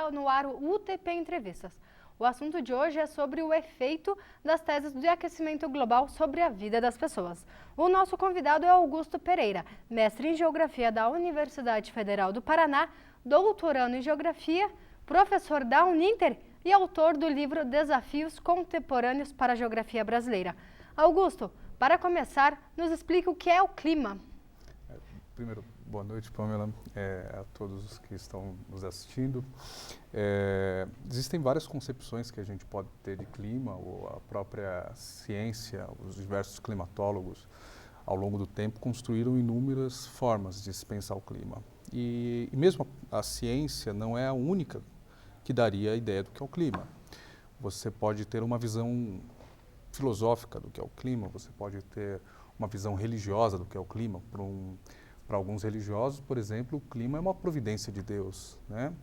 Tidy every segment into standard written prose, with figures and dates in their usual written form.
está no ar o UTP Entrevistas. O assunto de hoje é sobre o efeito das teses de aquecimento global sobre a vida das pessoas. O nosso convidado é Augusto Pereira, mestre em Geografia da Universidade Federal do Paraná, doutorando em Geografia, professor da Uninter e autor do livro Desafios Contemporâneos para a Geografia Brasileira. Augusto, para começar, nos explique o que é o clima. Primeiro, boa noite, Pamela, a todos os que estão nos assistindo. Existem várias concepções que a gente pode ter de clima, ou a própria ciência, os diversos climatólogos, ao longo do tempo, construíram inúmeras formas de se pensar o clima. E mesmo a ciência não é a única que daria a ideia do que é o clima. Você pode ter uma visão filosófica do que é o clima, você pode ter uma visão religiosa do que é o clima. Para alguns religiosos, por exemplo, o clima é uma providência de Deus, né?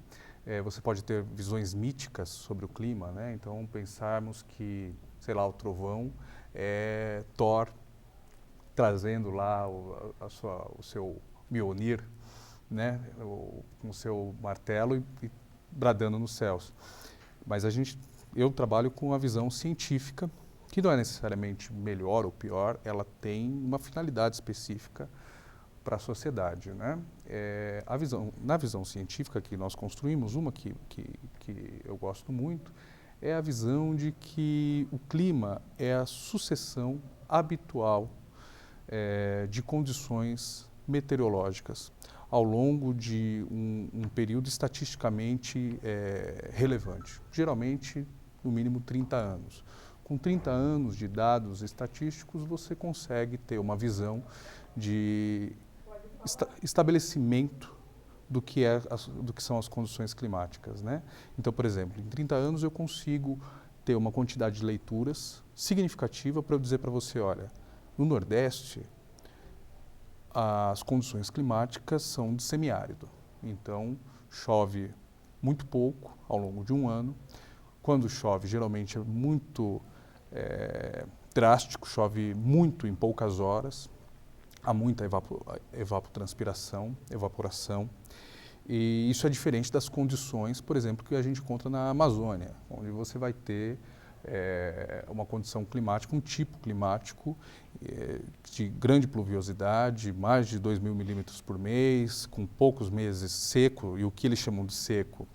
Você pode ter visões míticas sobre o clima, né? Então, pensarmos que, sei lá, o trovão é Thor trazendo lá o seu Mjolnir, né? Com o seu martelo e bradando nos céus. Mas eu trabalho com a visão científica, que não é necessariamente melhor ou pior, ela tem uma finalidade específica para a sociedade, né? Na visão científica que nós construímos, uma que eu gosto muito, é a visão de que o clima é a sucessão habitual de condições meteorológicas ao longo de um período estatisticamente relevante, geralmente no mínimo 30 anos. Com 30 anos de dados estatísticos, você consegue ter uma visão de estabelecimento do que são as condições climáticas, né? Então, por exemplo, em 30 anos eu consigo ter uma quantidade de leituras significativa para eu dizer para você, olha, no Nordeste as condições climáticas são de semiárido, então chove muito pouco ao longo de um ano. Quando chove, geralmente é muito drástico, chove muito em poucas horas. Há muita evapotranspiração, evaporação, e isso é diferente das condições, por exemplo, que a gente encontra na Amazônia, onde você vai ter uma condição climática, um tipo climático de grande pluviosidade, mais de 2.000 milímetros por mês, com poucos meses seco, e o que eles chamam de seco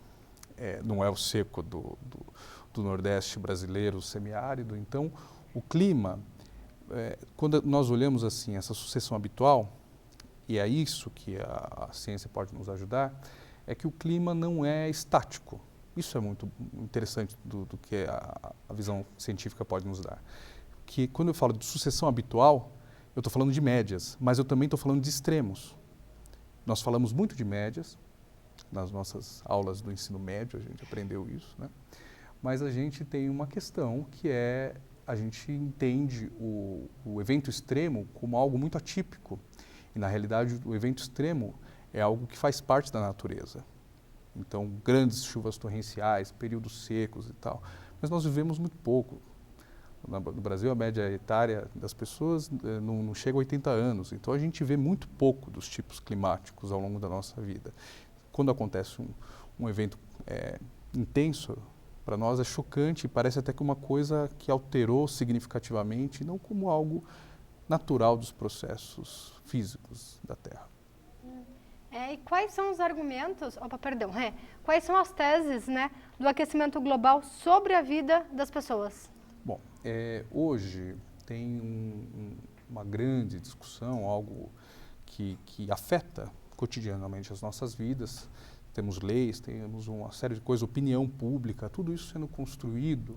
não é o seco do Nordeste brasileiro, semiárido. Então, o clima, quando nós olhamos assim essa sucessão habitual, e é isso que a ciência pode nos ajudar, é que o clima não é estático. Isso é muito interessante do que a visão científica pode nos dar. Que quando eu falo de sucessão habitual, eu estou falando de médias, mas eu também estou falando de extremos. Nós falamos muito de médias, nas nossas aulas do ensino médio a gente aprendeu isso, né? Mas a gente tem uma questão que a gente entende o evento extremo como algo muito atípico. E, na realidade, o evento extremo é algo que faz parte da natureza. Então, grandes chuvas torrenciais, períodos secos e tal. Mas nós vivemos muito pouco. No Brasil, a média etária das pessoas não chega a 80 anos. Então, a gente vê muito pouco dos tipos climáticos ao longo da nossa vida. Quando acontece um evento intenso, para nós é chocante e parece até que uma coisa que alterou significativamente, não como algo natural dos processos físicos da Terra. E quais são os argumentos, quais são as teses, né, do aquecimento global sobre a vida das pessoas? Bom, hoje tem uma grande discussão, algo que afeta cotidianamente as nossas vidas. Temos leis, temos uma série de coisas, opinião pública, tudo isso sendo construído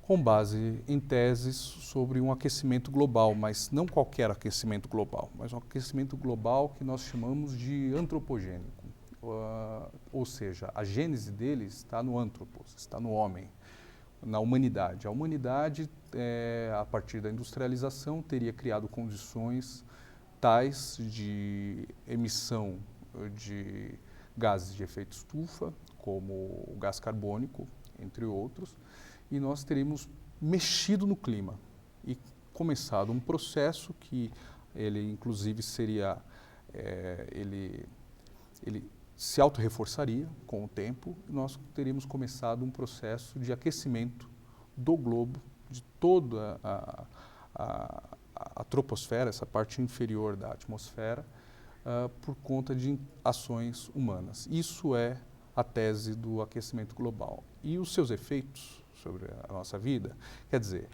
com base em teses sobre um aquecimento global, mas não qualquer aquecimento global, mas um aquecimento global que nós chamamos de antropogênico. Ou seja, a gênese dele está no antropos, está no homem, na humanidade. A humanidade, a partir da industrialização, teria criado condições tais de emissão de gases de efeito estufa, como o gás carbônico, entre outros, e nós teríamos mexido no clima e começado um processo que ele, inclusive, seria, ele se autorreforçaria com o tempo e nós teríamos começado um processo de aquecimento do globo, de toda a troposfera, essa parte inferior da atmosfera, por conta de ações humanas. Isso é a tese do aquecimento global. E os seus efeitos sobre a nossa vida, quer dizer,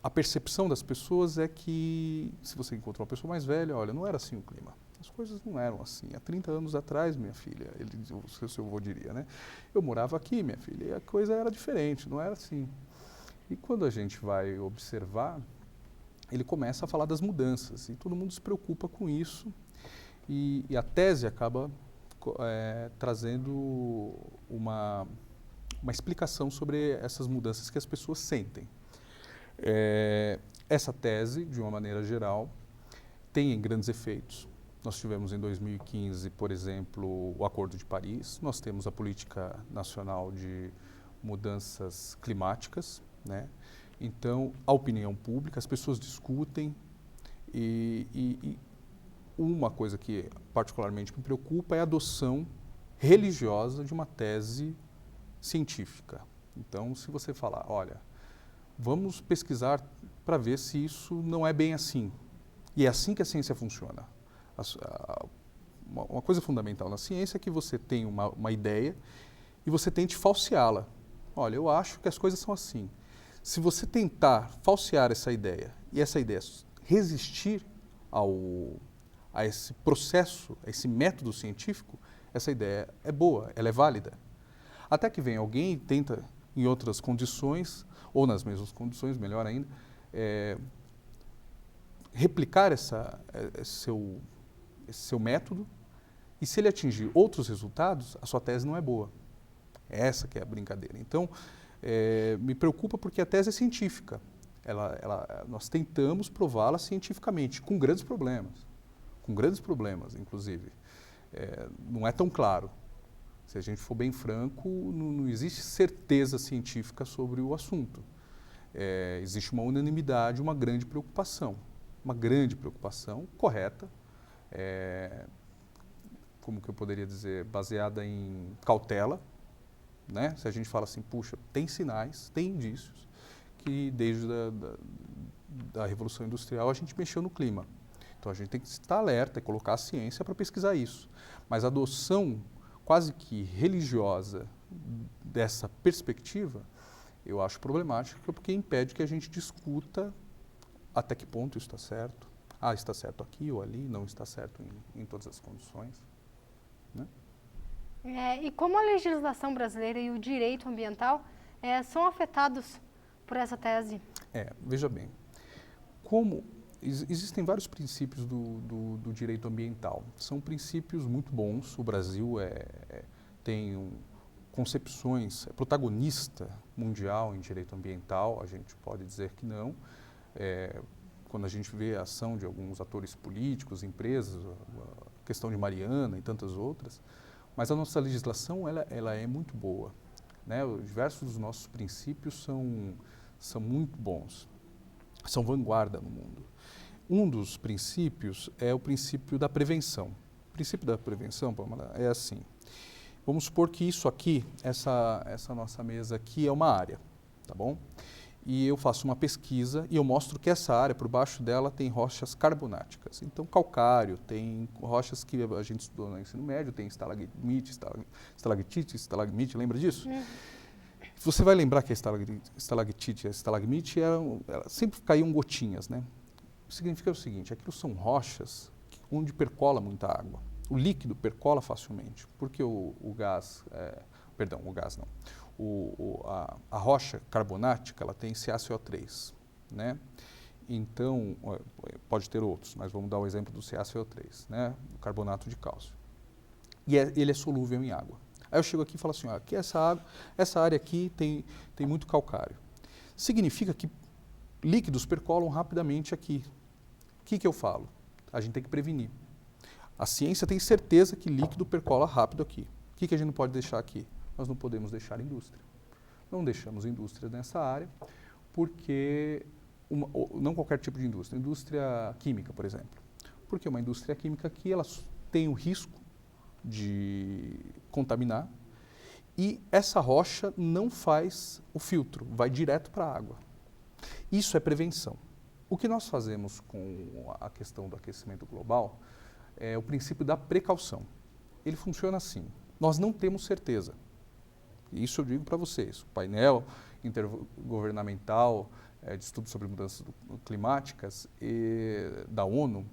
a percepção das pessoas é que, se você encontra uma pessoa mais velha, olha, não era assim o clima. As coisas não eram assim. Há 30 anos atrás, minha filha, o seu avô diria, né? Eu morava aqui, minha filha, e a coisa era diferente, não era assim. E quando a gente vai observar, ele começa a falar das mudanças e todo mundo se preocupa com isso e a tese acaba trazendo uma explicação sobre essas mudanças que as pessoas sentem. Essa tese, de uma maneira geral, tem grandes efeitos. Nós tivemos em 2015, por exemplo, o Acordo de Paris, nós temos a Política Nacional de Mudanças Climáticas, né? Então, a opinião pública, as pessoas discutem e uma coisa que particularmente me preocupa é a adoção religiosa de uma tese científica. Então, se você falar, olha, vamos pesquisar para ver se isso não é bem assim. E é assim que a ciência funciona. Uma coisa fundamental na ciência é que você tem uma ideia e você tente falseá-la. Olha, eu acho que as coisas são assim. Se você tentar falsear essa ideia e essa ideia resistir a esse processo, a esse método científico, essa ideia é boa, ela é válida. Até que vem alguém e tenta, em outras condições, ou nas mesmas condições, melhor ainda, replicar esse seu método, e se ele atingir outros resultados, a sua tese não é boa. É essa que é a brincadeira. Então, me preocupa porque a tese é científica. Nós tentamos prová-la cientificamente, com grandes problemas, inclusive. Não é tão claro. Se a gente for bem franco, não existe certeza científica sobre o assunto. Existe uma unanimidade, uma grande preocupação correta, como que eu poderia dizer, baseada em cautela, né? Se a gente fala assim, puxa, tem sinais, tem indícios que desde da Revolução Industrial a gente mexeu no clima. Então a gente tem que estar alerta e colocar a ciência para pesquisar isso. Mas a adoção quase que religiosa dessa perspectiva, eu acho problemática porque impede que a gente discuta até que ponto isso está certo. Está certo aqui ou ali, não está certo em todas as condições. Né? E como a legislação brasileira e o direito ambiental são afetados por essa tese? Veja bem, como existem vários princípios do direito ambiental. São princípios muito bons. O Brasil tem concepções, é protagonista mundial em direito ambiental, a gente pode dizer que não. Quando a gente vê a ação de alguns atores políticos, empresas, a questão de Mariana e tantas outras, mas a nossa legislação ela é muito boa, né? Diversos dos nossos princípios são muito bons, são vanguarda no mundo. Um dos princípios é o princípio da prevenção. O princípio da prevenção, Pamela, é assim. Vamos supor que isso aqui, essa nossa mesa aqui é uma área, tá bom? E eu faço uma pesquisa e eu mostro que essa área, por baixo dela, tem rochas carbonáticas. Então, calcário, tem rochas que a gente estudou no ensino médio, tem estalagmite, estalagmite, lembra disso? Você vai lembrar que a estalactite e a estalagmite sempre caíam gotinhas, né? Significa o seguinte, aquilo são rochas onde percola muita água. O líquido percola facilmente, porque o gás não. A rocha carbonática, ela tem CaCO3, né? Então, pode ter outros, mas vamos dar o exemplo do CaCO3, né? O carbonato de cálcio. E ele é solúvel em água. Aí eu chego aqui e falo assim, aqui essa área aqui tem muito calcário. Significa que líquidos percolam rapidamente aqui. O que eu falo? A gente tem que prevenir. A ciência tem certeza que líquido percola rápido aqui. O que a gente não pode deixar aqui? Nós não podemos deixar indústria. Não deixamos indústria nessa área, porque não qualquer tipo de indústria química, por exemplo. Porque uma indústria química aqui, ela tem o risco de contaminar, e essa rocha não faz o filtro, vai direto para a água. Isso é prevenção. O que nós fazemos com a questão do aquecimento global é o princípio da precaução. Ele funciona assim: nós não temos certeza. Isso eu digo para vocês. O painel intergovernamental de estudos sobre mudanças climáticas da ONU,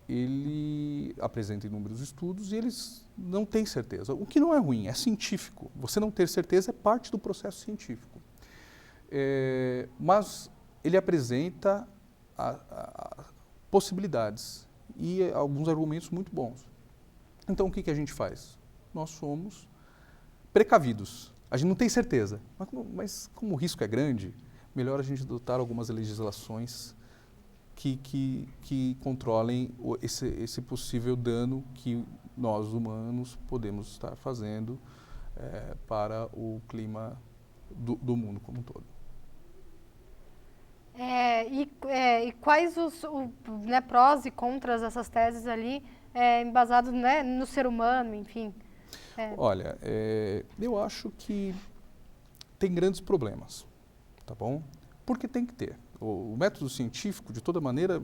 ele apresenta inúmeros estudos e eles não têm certeza. O que não é ruim, é científico. Você não ter certeza é parte do processo científico. Mas ele apresenta possibilidades e alguns argumentos muito bons. Então, o que a gente faz? Nós somos precavidos. A gente não tem certeza, mas como o risco é grande, melhor a gente adotar algumas legislações que controlem esse possível dano que nós, humanos, podemos estar fazendo para o clima do mundo como um todo. E quais os prós e contras dessas teses ali, embasados, né, no ser humano, enfim? Olha, eu acho que tem grandes problemas, tá bom? Porque tem que ter. O método científico, de toda maneira,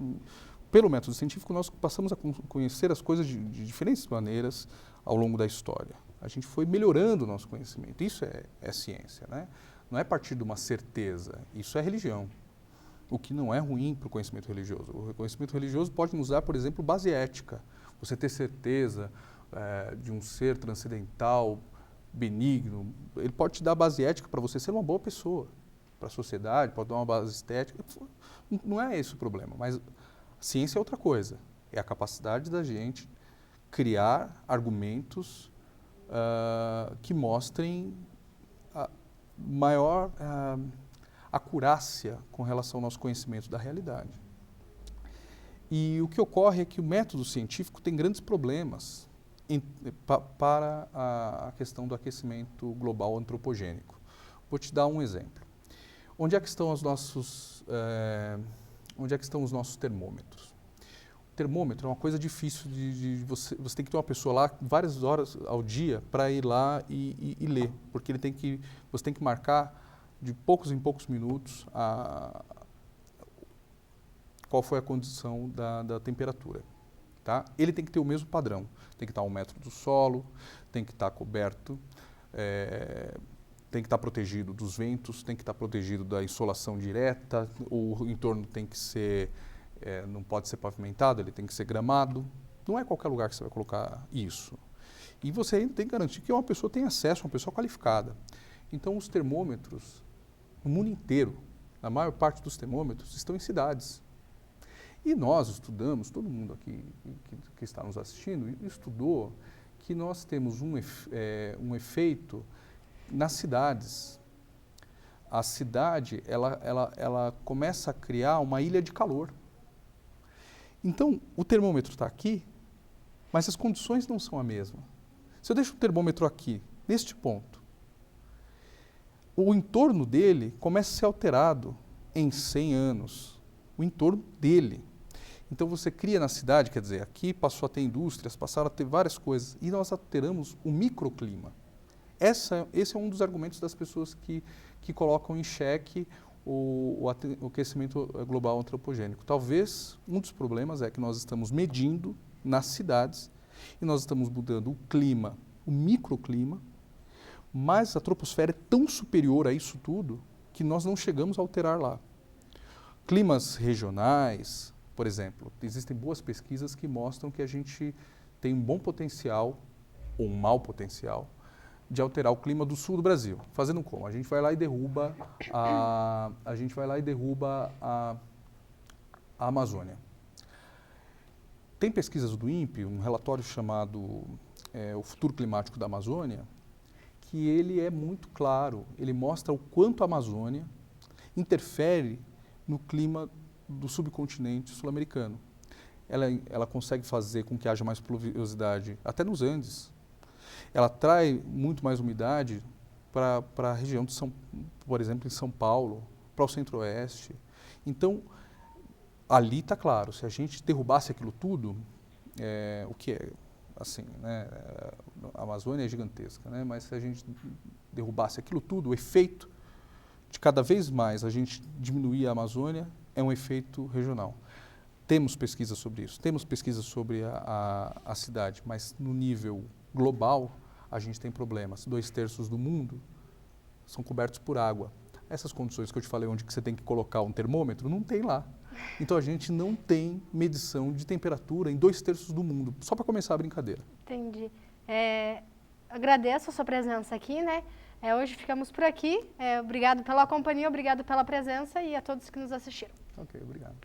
pelo método científico, nós passamos a conhecer as coisas de diferentes maneiras ao longo da história. A gente foi melhorando o nosso conhecimento. Isso é ciência, né? Não é a partir de uma certeza. Isso é religião. O que não é ruim para o conhecimento religioso. O conhecimento religioso pode nos dar, por exemplo, base ética. Você ter certeza de um ser transcendental, benigno, ele pode te dar base ética para você ser uma boa pessoa, para a sociedade, pode dar uma base estética. Não é esse o problema, mas a ciência é outra coisa. É a capacidade da gente criar argumentos que mostrem a maior acurácia com relação ao nosso conhecimento da realidade. E o que ocorre é que o método científico tem grandes problemas para a questão do aquecimento global antropogênico. Vou te dar um exemplo. Onde é que estão os nossos termômetros? O termômetro é uma coisa difícil de você tem que ter uma pessoa lá várias horas ao dia para ir lá e ler, porque você tem que marcar de poucos em poucos minutos qual foi a condição da temperatura. Tá? Ele tem que ter o mesmo padrão, tem que estar a 1 metro do solo, tem que estar coberto, tem que estar protegido dos ventos, tem que estar protegido da insolação direta, o entorno tem que ser, não pode ser pavimentado, ele tem que ser gramado. Não é qualquer lugar que você vai colocar isso. E você ainda tem que garantir que uma pessoa tenha acesso, uma pessoa qualificada. Então, os termômetros, no mundo inteiro, a maior parte dos termômetros estão em cidades. E nós estudamos, todo mundo aqui que está nos assistindo, estudou que nós temos um efeito nas cidades. A cidade, ela começa a criar uma ilha de calor. Então, o termômetro está aqui, mas as condições não são a mesma. Se eu deixo o termômetro aqui, neste ponto, o entorno dele começa a ser alterado em 100 anos. O entorno dele. Então você cria na cidade, quer dizer, aqui passou a ter indústrias, passaram a ter várias coisas, e nós alteramos o microclima. Esse é um dos argumentos das pessoas que colocam em xeque o aquecimento global antropogênico. Talvez um dos problemas é que nós estamos medindo nas cidades e nós estamos mudando o clima, o microclima, mas a troposfera é tão superior a isso tudo que nós não chegamos a alterar lá. Climas regionais, por exemplo, existem boas pesquisas que mostram que a gente tem um bom potencial, ou um mau potencial, de alterar o clima do sul do Brasil. Fazendo como? A gente vai lá e derruba a Amazônia. Tem pesquisas do INPE, um relatório chamado O Futuro Climático da Amazônia, que ele é muito claro, ele mostra o quanto a Amazônia interfere no clima do subcontinente sul-americano. Ela consegue fazer com que haja mais pluviosidade, até nos Andes. Ela atrai muito mais umidade para a região de por exemplo, em São Paulo, para o centro-oeste. Então, ali está claro, se a gente derrubasse aquilo tudo, assim, né? A Amazônia é gigantesca, né? Mas se a gente derrubasse aquilo tudo, o efeito de cada vez mais a gente diminuir a Amazônia é um efeito regional. Temos pesquisa sobre isso, temos pesquisa sobre a cidade, mas no nível global a gente tem problemas. 2/3 do mundo são cobertos por água. Essas condições que eu te falei, onde que você tem que colocar um termômetro, não tem lá. Então a gente não tem medição de temperatura em 2/3 do mundo, só para começar a brincadeira. Entendi. Agradeço a sua presença aqui, né? Hoje ficamos por aqui. Obrigado pela companhia, obrigado pela presença e a todos que nos assistiram. Ok, obrigado.